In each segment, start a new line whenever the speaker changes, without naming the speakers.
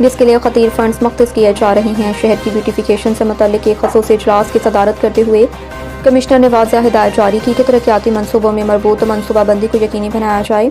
جس کے لیے خطیر فنڈز مختص کیے جا رہے ہیں۔ شہر کی بیوٹیفیکیشن سے متعلق ایک خصوصی اجلاس کی صدارت کرتے ہوئے کمشنر نے واضح ہدایت جاری کی کہ ترقیاتی منصوبوں میں مربوط منصوبہ بندی کو یقینی بنایا جائے۔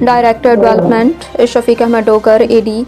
ڈائریکٹر ڈیولپمنٹ شفیق احمد ڈوگر، AD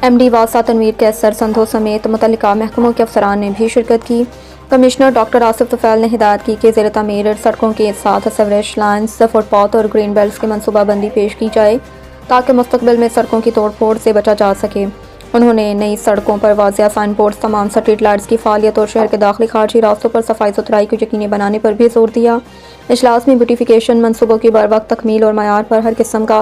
MD واسطہ تنویر کیسر سندھو سمیت متعلقہ محکموں کے افسران نے بھی شرکت کی۔ کمشنر ڈاکٹر آصف طفیل نے ہدایت کی کہ زیر تعمیر سڑکوں کے ساتھ سیوریج لائنز، فٹ پاتھ اور گرین بیلٹس کی منصوبہ بندی پیش کی جائے تاکہ مستقبل میں سڑکوں کی توڑ پھوڑ سے بچا جا سکے۔ انہوں نے نئی سڑکوں پر واضح سائن بورڈز، تمام اسٹریٹ لائٹس کی فعالیت اور شہر کے داخلی خارجی راستوں پر صفائی ستھرائی کو یقینی بنانے پر بھی زور دیا۔ اجلاس میں بیوٹیفیکیشن منصوبوں کی بروقت تکمیل اور معیار پر ہر قسم کا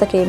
سکے۔